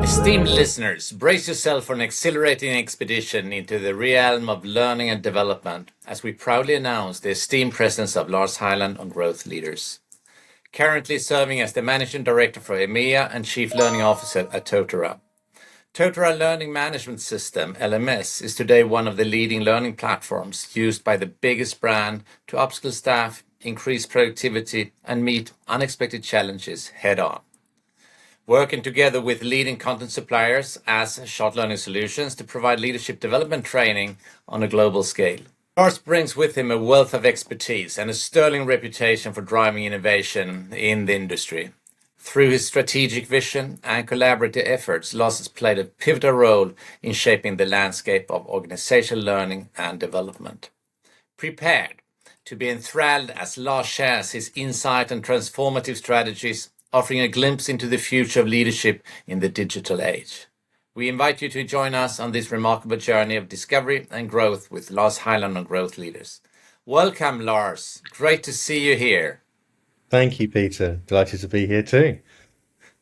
Esteemed listeners, brace yourself for an exhilarating expedition into the realm of learning and development as we proudly announce the esteemed presence of Lars Hyland on Growth Leaders. Currently serving as the Managing Director for EMEA and Chief Learning Officer at Totara. Totara Learning Management System, LMS, is today one of the leading learning platforms used by the biggest brand to upskill staff, increase productivity, and meet unexpected challenges head-on. Working together with leading content suppliers as Short Learning Solutions to provide leadership development training on a global scale. Lars brings with him a wealth of expertise and a sterling reputation for driving innovation in the industry. Through his strategic vision and collaborative efforts, Lars has played a pivotal role in shaping the landscape of organizational learning and development. Prepared to be enthralled as Lars shares his insight and transformative strategies, offering a glimpse into the future of leadership in the digital age. We invite you to join us on this remarkable journey of discovery and growth with Lars Hyland on Growth Leaders. Welcome, Lars. Great to see you here. Thank you, Peter. Delighted to be here too.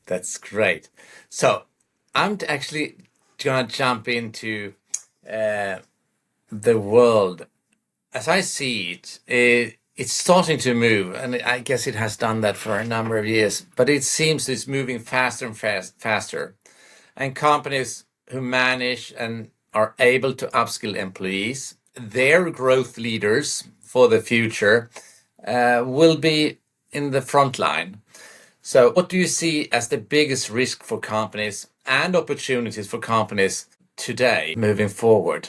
That's great. So I'm actually going to jump into the world. As I see it, it's starting to move, and I guess it has done that for a number of years, but it seems it's moving faster and faster. And companies who manage and are able to upskill employees, their growth leaders for the future, will be in the front line. So what do you see as the biggest risk for companies and opportunities for companies today moving forward?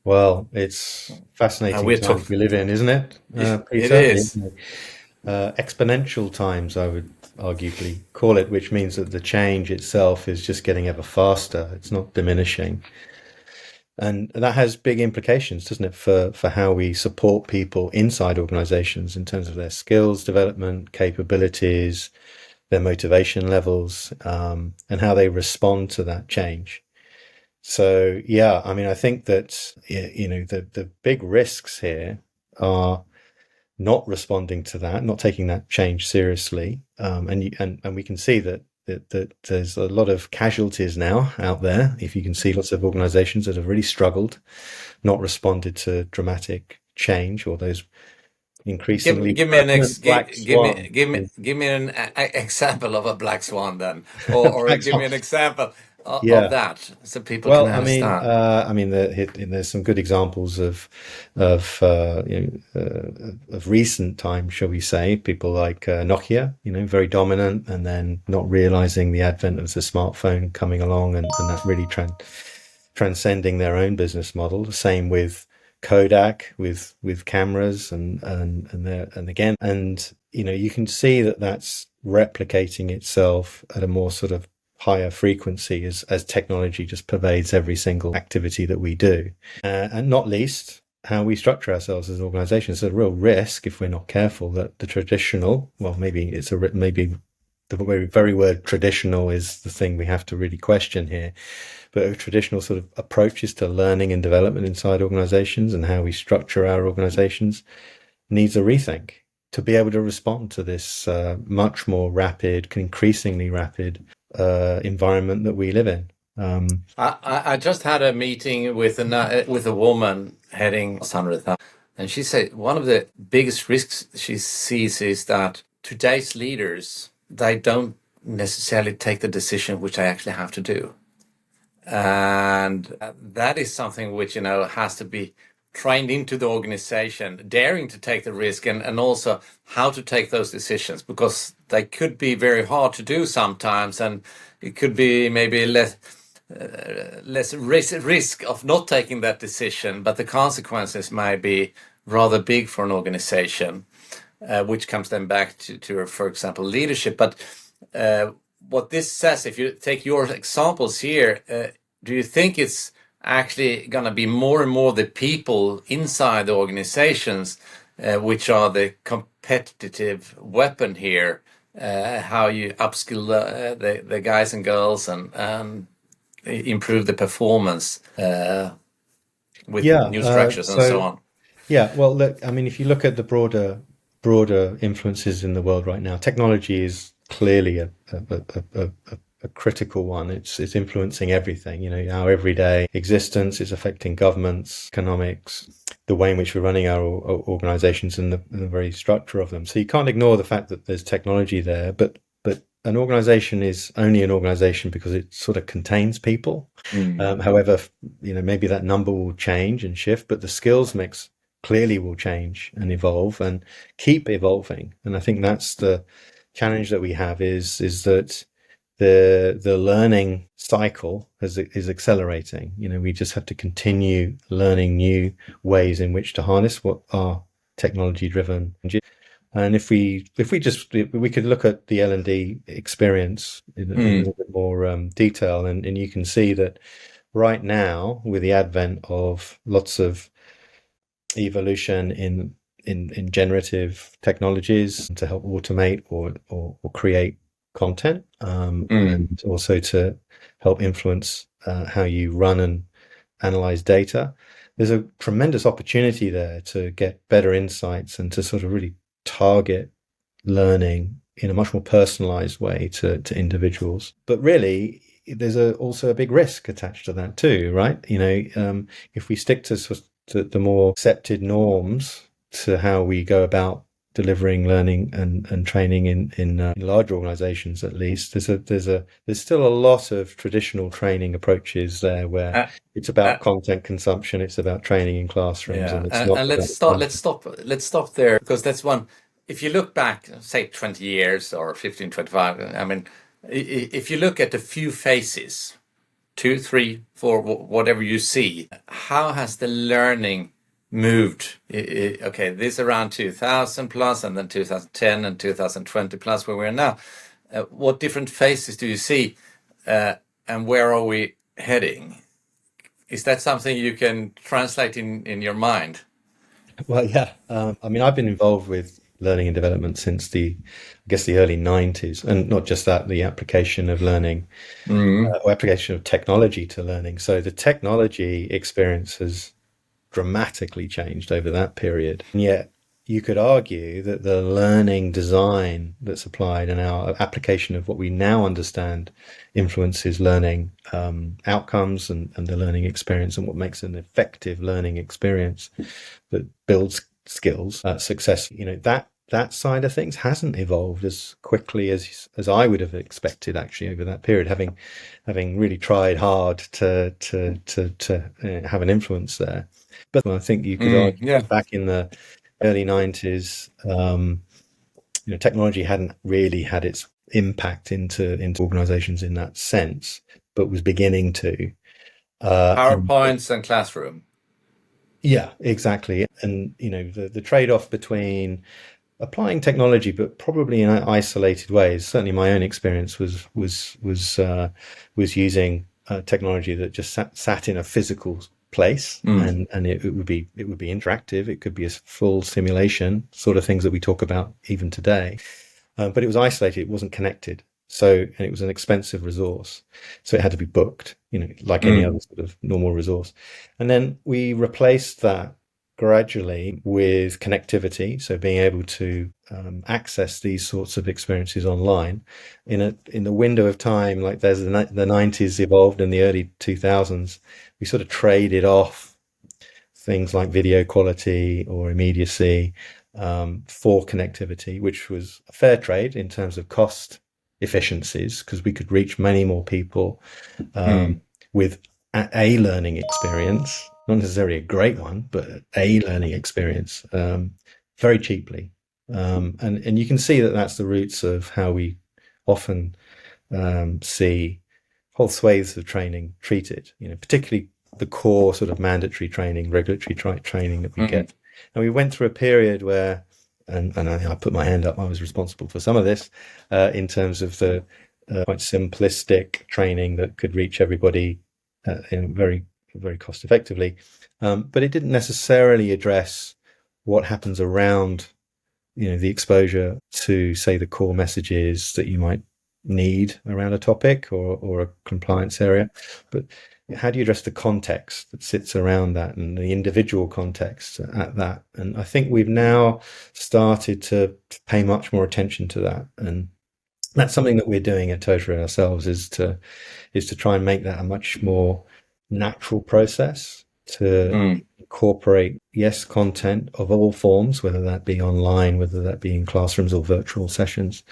Well, it's fascinating times we live in, isn't it, Peter? It is. Exponential times, I would arguably call it, which means that the change itself is just getting ever faster. It's not diminishing. And that has big implications, doesn't it, for how we support people inside organizations in terms of their skills development, capabilities, their motivation levels, and how they respond to that change. So, yeah, I mean, I think that, the big risks here are not responding to that, not taking that change seriously. And we can see that there's a lot of casualties now out there. If you can see lots of organizations that have really struggled, not responded to dramatic change, or those increasingly give me an example of a black swan then, or give me an example of that, so people can understand. There's some good examples of recent times, shall we say? People like Nokia, very dominant, and then not realizing the advent of the smartphone coming along, and that really transcending their own business model. The same with Kodak, with cameras, and you can see that that's replicating itself at a more sort of higher frequency as technology just pervades every single activity that we do, and not least how we structure ourselves as organizations. It's a real risk if we're not careful that the traditional, well, maybe the very word traditional is the thing we have to really question here, but traditional sort of approaches to learning and development inside organizations and how we structure our organizations needs a rethink to be able to respond to this much more rapid, increasingly rapid environment that we live in. I just had a meeting with a woman heading 100,000, and she said one of the biggest risks she sees is that today's leaders, they don't necessarily take the decision which they actually have to do, and that is something which has to be trained into the organization, daring to take the risk, and also how to take those decisions, because they could be very hard to do sometimes, and it could be maybe less risk of not taking that decision, but the consequences might be rather big for an organization, which comes then back to for example, leadership. But what this says, if you take your examples here, do you think it's actually going to be more and more the people inside the organizations which are the competitive weapon here, how you upskill the guys and girls and improve the performance with new structures and so on? Yeah, well, look, I mean, if you look at the broader influences in the world right now, technology is clearly a a critical one. It's influencing everything, our everyday existence. It's affecting governments, economics, the way in which we're running our organizations, and the very structure of them. So you can't ignore the fact that there's technology there, but an organization is only an organization because it sort of contains people. However, maybe that number will change and shift, but the skills mix clearly will change and evolve and keep evolving. And I think that's the challenge that we have, is that the learning cycle is accelerating. We just have to continue learning new ways in which to harness what are technology driven. And if we could look at the L&D experience in a little bit more detail, and you can see that right now, with the advent of lots of evolution in generative technologies to help automate or create content, and also to help influence how you run and analyze data, there's a tremendous opportunity there to get better insights and to sort of really target learning in a much more personalized way to individuals. But really, there's also a big risk attached to that too, right? If we stick to the more accepted norms to how we go about delivering learning and training in large organizations, at least, there's still a lot of traditional training approaches there where it's about content consumption, it's about training in classrooms, and it's not. And let's stop there, because that's one. If you look back, say 20 years or 15, 25, I mean, if you look at the few phases, 2, 3, 4, whatever you see, how has the learning moved? Okay, this around 2000 plus, and then 2010 and 2020 plus, where we're now. What different phases do you see, and where are we heading? Is that something you can translate in your mind? Well, yeah. I mean, I've been involved with learning and development since I guess the early 90s, and not just that, the application of learning, or application of technology to learning. So the technology experience has dramatically changed over that period. And yet you could argue that the learning design that's applied and our application of what we now understand influences learning outcomes and the learning experience, and what makes an effective learning experience that builds skills, success. That side of things hasn't evolved as quickly as I would have expected, actually, over that period, having really tried hard to have an influence there. But I think you could argue back in the early 90s, technology hadn't really had its impact into organizations in that sense, but was beginning to. PowerPoints and classroom. Yeah, exactly. And the trade-off between applying technology, but probably in isolated ways. Certainly, my own experience was using technology that just sat in a physical place, and it would be interactive. It could be a full simulation, sort of things that we talk about even today. But it was isolated. It wasn't connected. And it was an expensive resource. So it had to be booked, like any other sort of normal resource. And then we replaced that gradually with connectivity. So being able to access these sorts of experiences online in the window of time, like there's the 90s evolved and the early 2000s, we sort of traded off things like video quality or immediacy for connectivity, which was a fair trade in terms of cost efficiencies, because we could reach many more people with a learning experience, not necessarily a great one, but a learning experience, very cheaply. And you can see that that's the roots of how we often see whole swathes of training treated, particularly the core sort of mandatory training, regulatory training that we get. And we went through a period where, and I put my hand up, I was responsible for some of this, in terms of the quite simplistic training that could reach everybody very, very cost effectively. But it didn't necessarily address what happens around, the exposure to, say, the core messages that you might need around a topic or a compliance area. But how do you address the context that sits around that and the individual context at that? And I think we've now started to pay much more attention to that. And That's something that we're doing at Totara ourselves, is to try and make that a much more natural process to Mm. incorporate, yes, content of all forms, whether that be online, whether that be in classrooms or virtual sessions,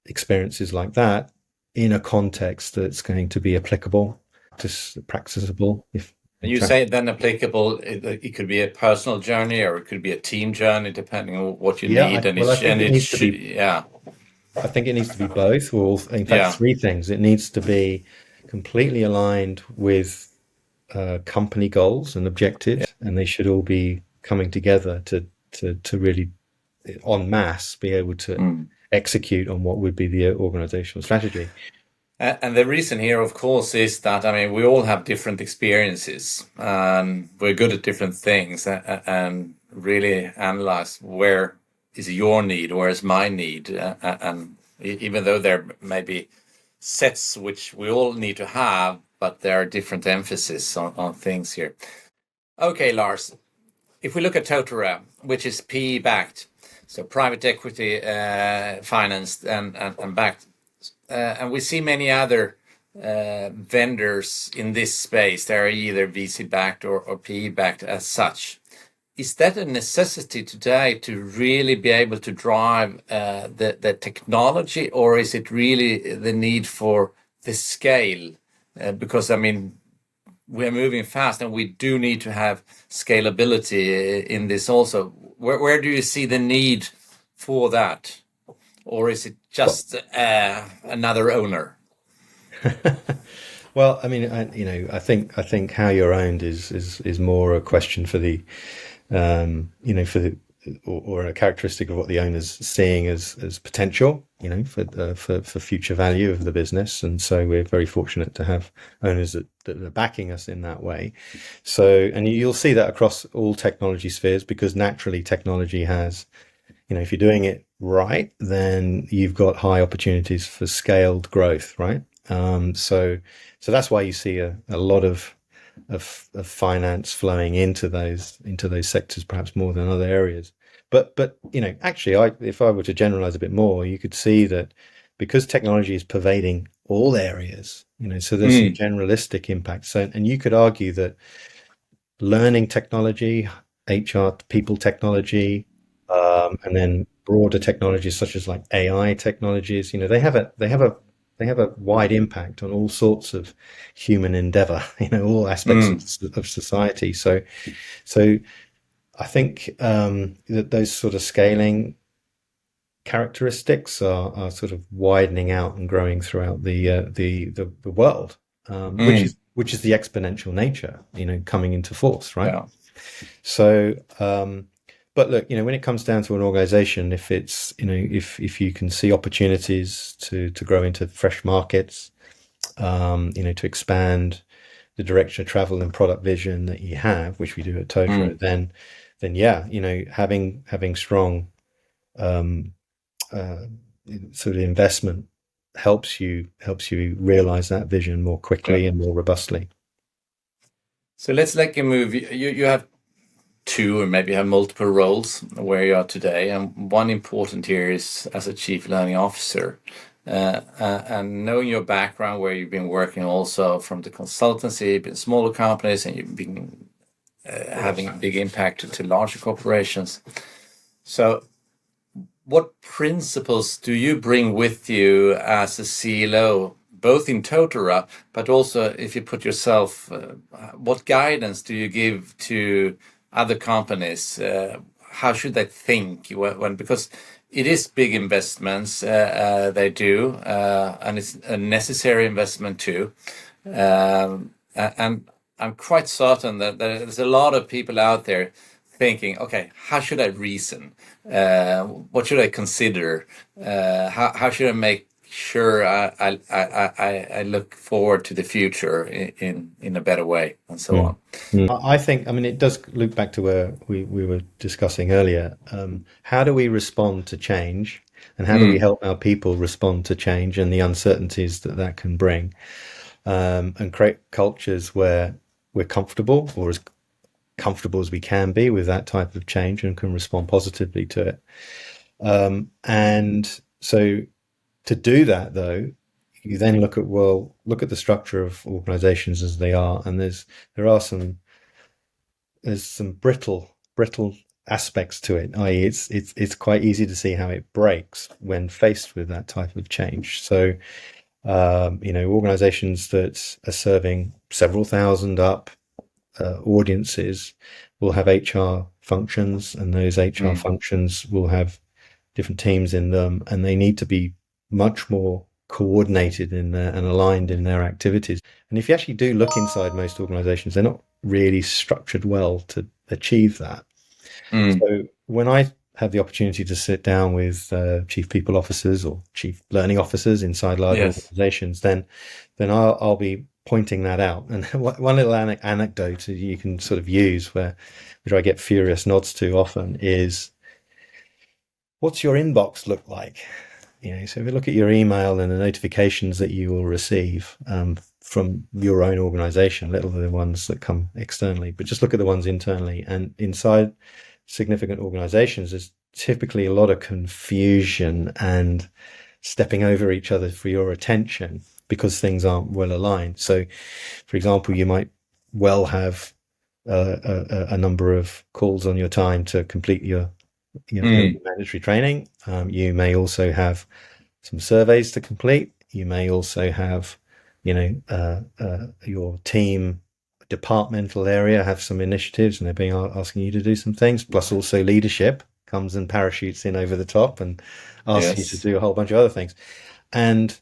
experiences like that in a context that's going to be applicable, just practicable. If And you say then applicable, it could be a personal journey or it could be a team journey, depending on what you yeah, need. well, I think it It needs to should, be. yeah, I think it needs to be both, or in fact, yeah, three things. It needs to be completely aligned with company goals and yeah. objectives, and they should all be coming together to really en masse be able to Mm. execute on what would be the organizational strategy. And the reason here, of course, is that, I mean, we all have different experiences and we're good at different things, and really analyze where is your need, where is my need. And even though there may be sets which we all need to have, but there are different emphasis on things here. Okay, Lars, if we look at Totara, which is PE backed, so private equity financed and backed, and we see many other vendors in this space. They are either VC backed or PE backed as such. Is that a necessity today to really be able to drive the technology, or is it really the need for the scale? Because I mean, we're moving fast, and we do need to have scalability in this also. Where do you see the need for that? Or is it Well, just another owner? well, I mean, I think how you're owned is more a question for the for the or a characteristic of what the owner's seeing as potential, for future value of the business. And so we're very fortunate to have owners that are backing us in that way. So, and you'll see that across all technology spheres, because naturally technology has, if you're doing it right, then you've got high opportunities for scaled growth, right? So that's why you see a lot of finance flowing into those sectors, perhaps more than other areas. But actually, if I were to generalize a bit more, you could see that because technology is pervading all areas, so there's some Mm, generalistic impact. So, and you could argue that learning technology, HR, people technology, and then broader technologies such as like AI technologies, they have a wide impact on all sorts of human endeavor, all aspects mm, of society. So I think that those sort of scaling characteristics are sort of widening out and growing throughout the world, mm, which is the exponential nature, coming into force, right? yeah. So, but look, when it comes down to an organization, if it's, if you can see opportunities to grow into fresh markets, to expand the direction of travel and product vision that you have, which we do at Totoro, Mm. then yeah, having strong uh, sort of investment helps you realize that vision more Yeah. quickly and more robustly. So let's like a move. You have two or maybe have multiple roles where you are today, and one important here is as a chief learning officer. And knowing your background, where you've been working also from the consultancy, been smaller companies, and you've been having a big impact to larger corporations. So what principles do you bring with you as a CLO, both in Totara, but also if you put yourself, what guidance do you give to other companies? How should they think because it is big investments they do, and it's a necessary investment too. And I'm quite certain that there's a lot of people out there thinking, okay, how should I reason? What should I consider? How should I make sure I look forward to the future in a better way, and so Mm. on. I think, I mean, it does loop back to where we were discussing earlier. How do we respond to change, and how do we Mm, help our people respond to change and the uncertainties that can bring, and create cultures where we're comfortable, or as comfortable as we can be with that type of change, and can respond positively to it. And so to do that, though, you then look at the structure of organizations as they are, and there's some brittle aspects to it, i.e. it's quite easy to see how it breaks when faced with that type of change. So organizations that are serving several thousand up audiences will have HR functions, and those HR functions will have different teams in them, and they need to be much more coordinated in their and aligned in their activities. And if you actually do look inside most organizations, they're not really structured well to achieve that. So when I have the opportunity to sit down with chief people officers or chief learning officers inside large organizations, then I'll be pointing that out. And one little anecdote you can sort of use, which I get furious nods to often, is, what's your inbox look like? So if you look at your email and the notifications that you will receive from your own organization, little the ones that come externally, but just look at the ones internally. And inside significant organizations, there's typically a lot of confusion and stepping over each other for your attention because things aren't well aligned. So, for example, you might well have a number of calls on your time to complete your mandatory training. You may also have some surveys to complete. You may also have, your team departmental area have some initiatives, and they're asking you to do some things. Plus, also leadership comes and parachutes in over the top and asks you to do a whole bunch of other things, and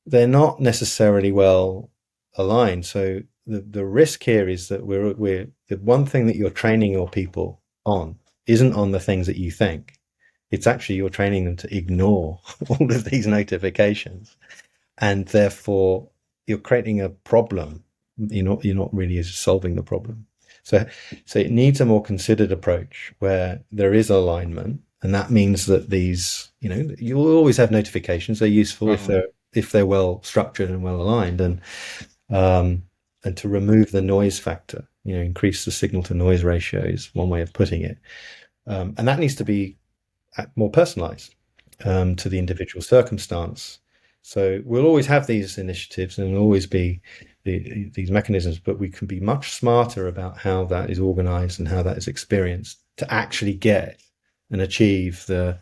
they're not necessarily well aligned. So the risk here is that we're the one thing that you're training your people on isn't on the things that you think. It's actually you're training them to ignore all of these notifications, and therefore you're creating a problem. You're not really solving the problem. So it needs a more considered approach where there is alignment, and that means that these, you'll always have notifications. They're useful if they're well structured and well aligned, and to remove the noise factor, increase the signal to noise ratio is one way of putting it. And that needs to be more personalized to the individual circumstance. So we'll always have these initiatives and there'll always be these mechanisms, but we can be much smarter about how that is organized and how that is experienced to actually get and achieve the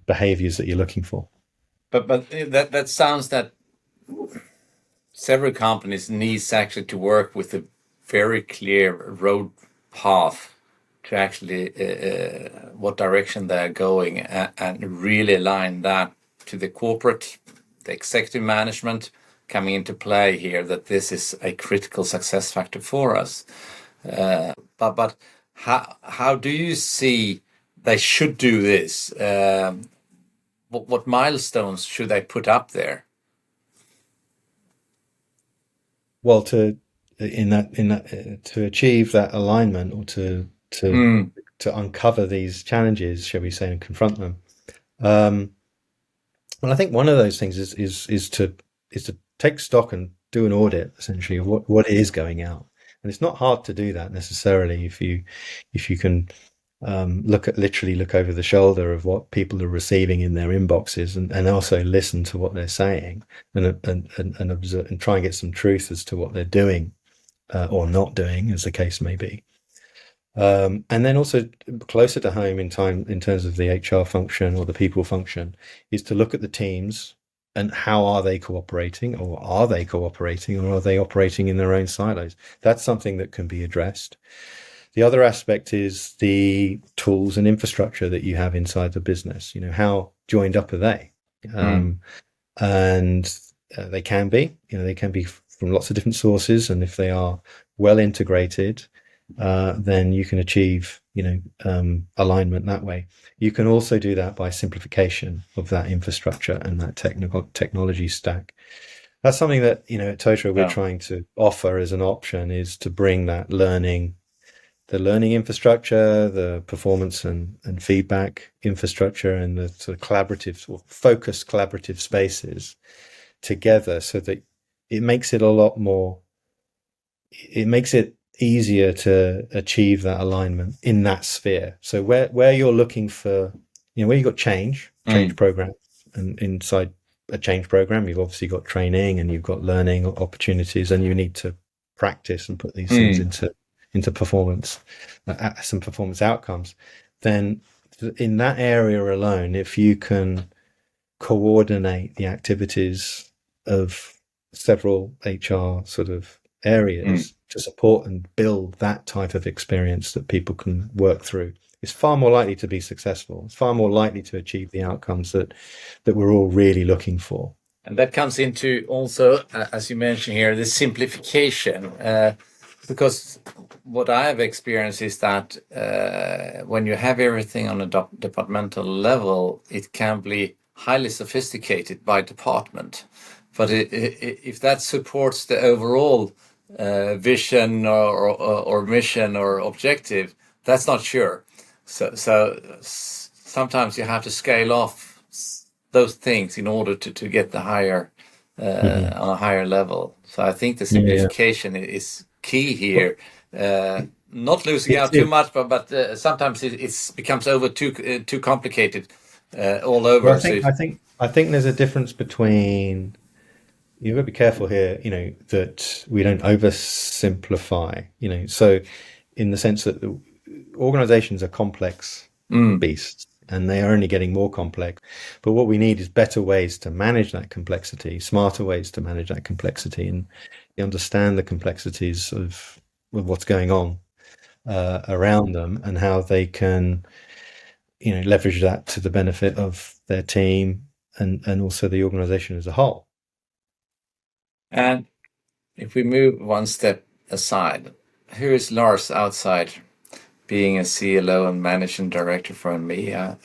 behaviors that you're looking for. But that sounds that several companies needs actually to work with a very clear road path to actually what direction they're going, and really align that to the corporate, the executive management coming into play here, that this is a critical success factor for us. But how do you see they should do this? What milestones should they put up there? Well, to achieve that alignment, or to uncover these challenges, shall we say, and confront them. Well, I think one of those things is to take stock and do an audit, essentially, of what is going out. And it's not hard to do that necessarily if you can look over the shoulder of what people are receiving in their inboxes, and also listen to what they're saying, and observe and try and get some truth as to what they're doing or not doing, as the case may be. And then also closer to home in terms of the HR function or the people function, is to look at the teams and how are they cooperating, or are they operating in their own silos? That's something that can be addressed. The other aspect is the tools and infrastructure that you have inside the business. How joined up are they? And they can be from lots of different sources. And if they are well integrated, then you can achieve, alignment that way. You can also do that by simplification of that infrastructure and that technology stack. That's something that, at Totara we're trying to offer as an option, is to bring that the learning infrastructure, the performance and feedback infrastructure, and the sort of collaborative or focused collaborative spaces together, so that it makes it easier to achieve that alignment in that sphere. So where you're looking for, where you've got change program, And inside a change program, you've obviously got training and you've got learning opportunities, and you need to practice and put these things into performance, some performance outcomes. Then in that area alone, if you can coordinate the activities of several HR sort of areas to support and build that type of experience that people can work through, it's far more likely to be successful. It's far more likely to achieve the outcomes that we're all really looking for. And that comes into also, as you mentioned here, the simplification. Because what I have experienced is that when you have everything on a departmental level, it can be highly sophisticated by department. But if that supports the overall vision or mission or objective, that's not sure. So sometimes you have to scale off those things in order to get the higher on a higher level. So I think the simplification is key here. Not losing out too much, but sometimes it becomes too complicated all over. Well, I think there's a difference between. You've got to be careful here, that we don't oversimplify, so in the sense that the organizations are complex beasts, and they are only getting more complex. But what we need is better ways to manage that complexity, smarter ways to manage that complexity, and understand the complexities of what's going on around them, and how they can, leverage that to the benefit of their team and also the organization as a whole. And if we move one step aside, here is Lars outside being a CLO and managing director for EMEA.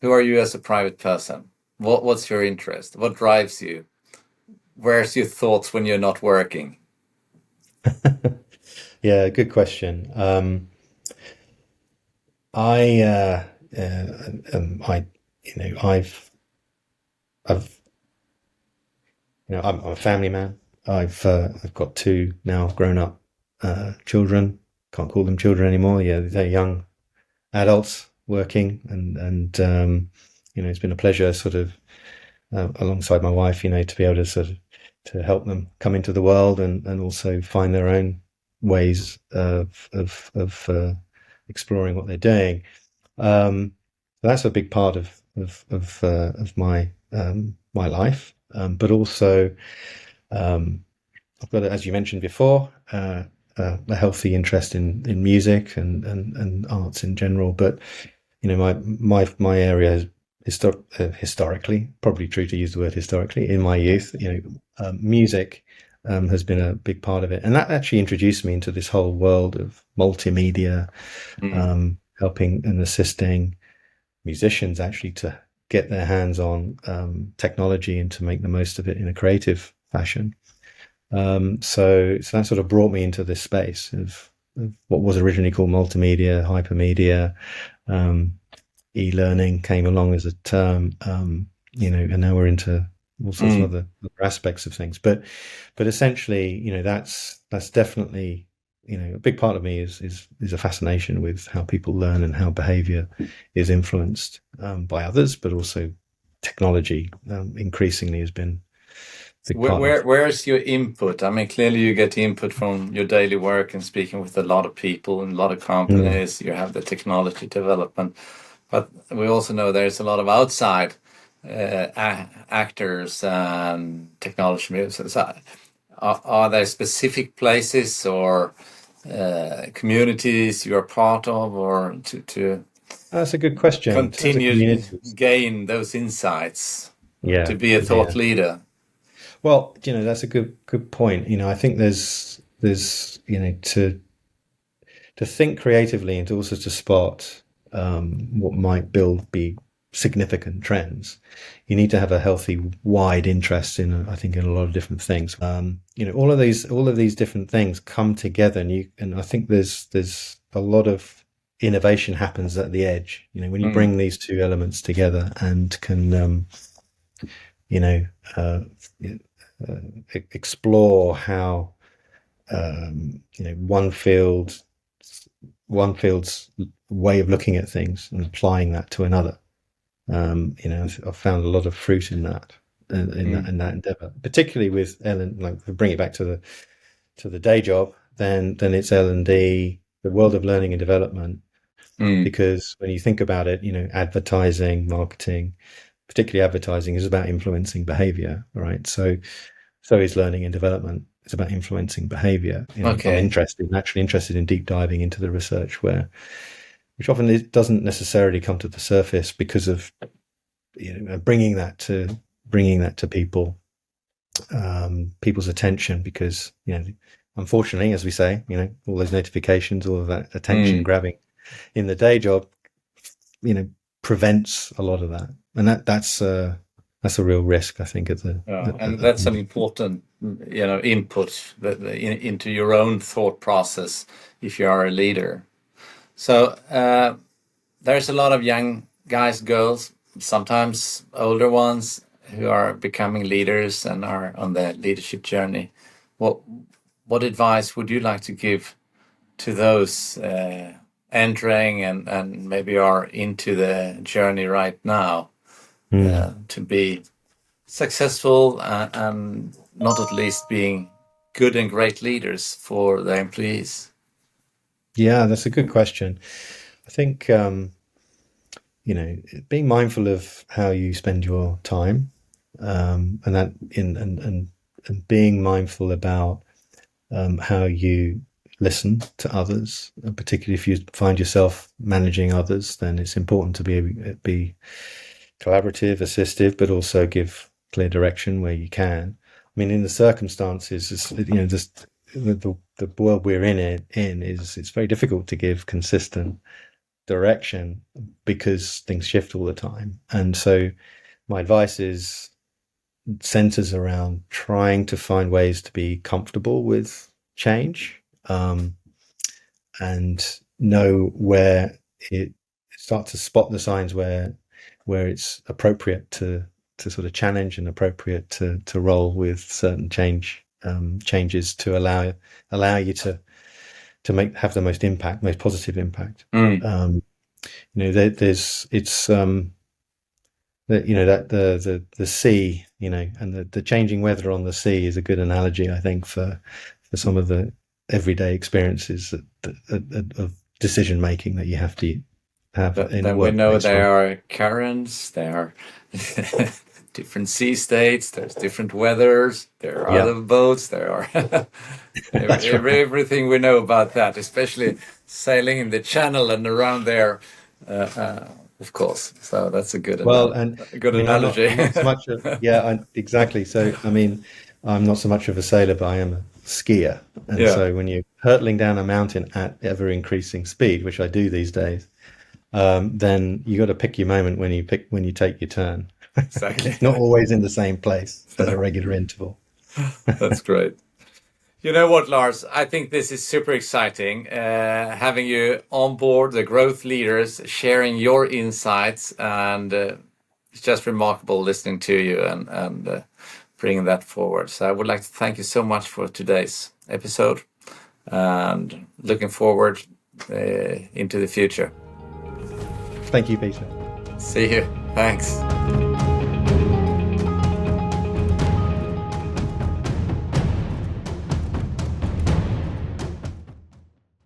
Who are you as a private person? What's your interest? What drives you? Where's your thoughts when you're not working? Yeah, good question. I'm a family man. I've got two now grown up children. Can't call them children anymore. Yeah, they're young adults working, and it's been a pleasure sort of alongside my wife, to be able to sort of to help them come into the world and also find their own ways of exploring what they're doing. That's a big part of my my life. But also, I've got, as you mentioned before, a healthy interest in music and arts in general. But my area has historically, probably true to use the word historically, in my youth, music has been a big part of it, and that actually introduced me into this whole world of multimedia, helping and assisting musicians actually to get their hands on technology and to make the most of it in a creative fashion. So that sort of brought me into this space of what was originally called multimedia, hypermedia. E-learning came along as a term, and now we're into all sorts of other aspects of things. But essentially, that's definitely, a big part of me is a fascination with how people learn and how behavior is influenced by others, but also technology increasingly has been a big part. Where's your input? I mean, clearly you get input from your daily work and speaking with a lot of people and a lot of companies. You have the technology development, but we also know there's a lot of outside actors and technology moves. Are there specific places or communities you're part of, or to That's a good question. continue to gain those insights, to be a thought leader? Well, that's a good point. I think there's to think creatively and to also to spot what might be significant trends. You need to have a healthy, wide interest in, I think, in a lot of different things. All of these different things come together, and I think there's a lot of innovation happens at the edge. When you bring these two elements together and can, explore how, one field's way of looking at things and applying that to another. I've found a lot of fruit in that, in that endeavor, particularly with Ellen. Like, if we bring it back to the day job, then it's L&D, the world of learning and development. Because when you think about it, advertising, marketing, particularly advertising, is about influencing behavior, right? So is learning and development. It's about influencing behavior. Okay. I'm naturally interested in deep diving into the research which often doesn't necessarily come to the surface because of bringing that to people's attention, because unfortunately, as we say, all those notifications, all of that attention grabbing in the day job, prevents a lot of that, and that's a real risk, I think. And that's an important, input into your own thought process if you are a leader. So there's a lot of young guys, girls, sometimes older ones, who are becoming leaders and are on their leadership journey. What advice would you like to give to those entering and maybe are into the journey right now to be successful and not at least being good and great leaders for their employees? Yeah, that's a good question. I think being mindful of how you spend your time, and that and being mindful about how you listen to others, and particularly if you find yourself managing others, then it's important to be collaborative, assistive, but also give clear direction where you can. I mean, in the circumstances, just the world we're in is, it's very difficult to give consistent direction because things shift all the time. And so my advice centers around trying to find ways to be comfortable with change, and know where start to spot the signs where it's appropriate to sort of challenge and appropriate to roll with certain changes to allow you to have the most positive impact. The sea, and the changing weather on the sea is a good analogy, I think, for some of the everyday experiences of decision making that you have to have in a Then we know workplace. there are currents, there are different sea states, there's different weathers, there are other boats, there are everything we know about that, especially sailing in the channel and around there, of course. So that's a good analogy. I'm not so much exactly. So, I mean, I'm not so much of a sailor, but I am a skier. And so when you're hurtling down a mountain at ever increasing speed, which I do these days, then you got to pick your moment when you take your turn. Exactly. It's not always in the same place at a regular interval. That's great. You know what, Lars? I think this is super exciting, having you on board, the growth leaders, sharing your insights, and it's just remarkable listening to you and bringing that forward. So I would like to thank you so much for today's episode, and looking forward into the future. Thank you, Peter. See you. Thanks.